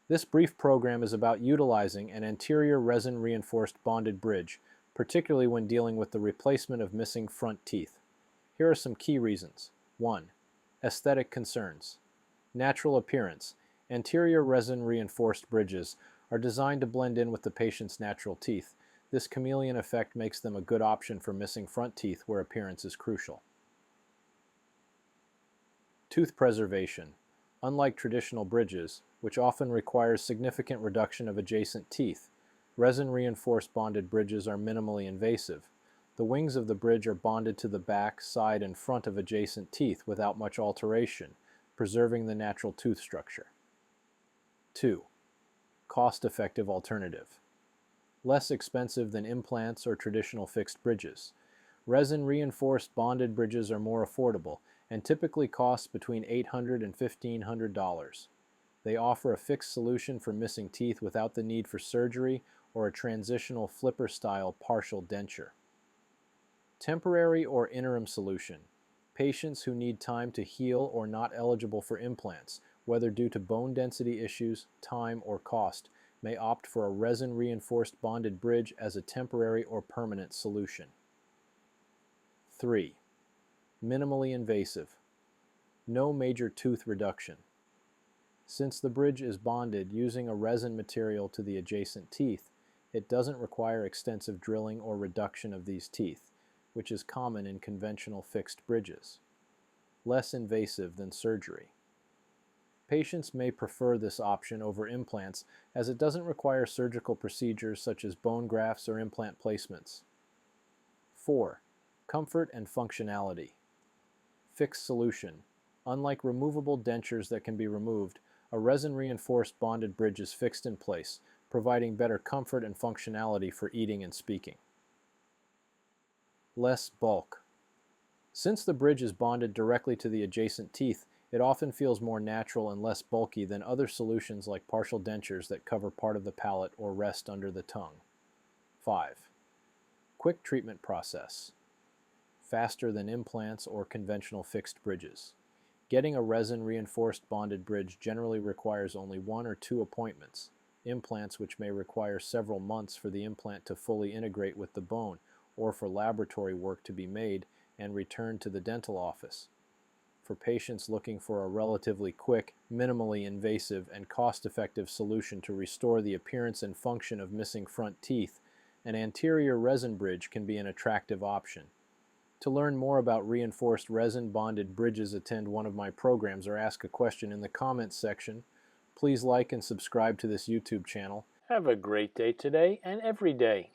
This brief program is about utilizing an anterior resin reinforced bonded bridge, particularly when dealing with the replacement of missing front teeth. Here are some key reasons. 1. Aesthetic concerns. Natural appearance. Anterior resin reinforced bridges are designed to blend in with the patient's natural teeth. This chameleon effect makes them a good option for missing front teeth where appearance is crucial. Tooth preservation. Unlike traditional bridges, which often requires significant reduction of adjacent teeth, resin-reinforced bonded bridges are minimally invasive. The wings of the bridge are bonded to the back, side, and front of adjacent teeth without much alteration, preserving the natural tooth structure. 2. Cost-effective alternative. Less expensive than implants or traditional fixed bridges. Resin-reinforced bonded bridges are more affordable and typically cost between $800 and $1,500. They offer a fixed solution for missing teeth without the need for surgery or a transitional flipper-style partial denture. Temporary or interim solution. Patients who need time to heal or not eligible for implants, whether due to bone density issues, time, or cost, may opt for a resin-reinforced bonded bridge as a temporary or permanent solution. 3. Minimally invasive. No major tooth reduction. Since the bridge is bonded using a resin material to the adjacent teeth, it doesn't require extensive drilling or reduction of these teeth, which is common in conventional fixed bridges. Less invasive than surgery. Patients may prefer this option over implants as it doesn't require surgical procedures such as bone grafts or implant placements. 4. Comfort and functionality. Fixed solution. Unlike removable dentures that can be removed, a resin-reinforced bonded bridge is fixed in place, providing better comfort and functionality for eating and speaking. Less bulk. Since the bridge is bonded directly to the adjacent teeth, it often feels more natural and less bulky than other solutions like partial dentures that cover part of the palate or rest under the tongue. 5. Quick treatment process. Faster than implants or conventional fixed bridges. Getting a resin-reinforced bonded bridge generally requires only 1 or 2 appointments. Implants, which may require several months for the implant to fully integrate with the bone or for laboratory work to be made and returned to the dental office. For patients looking for a relatively quick, minimally invasive, and cost-effective solution to restore the appearance and function of missing front teeth, an anterior resin bridge can be an attractive option. To learn more about reinforced resin-bonded bridges, attend one of my programs or ask a question in the comments section. Please like and subscribe to this YouTube channel. Have a great day today and every day.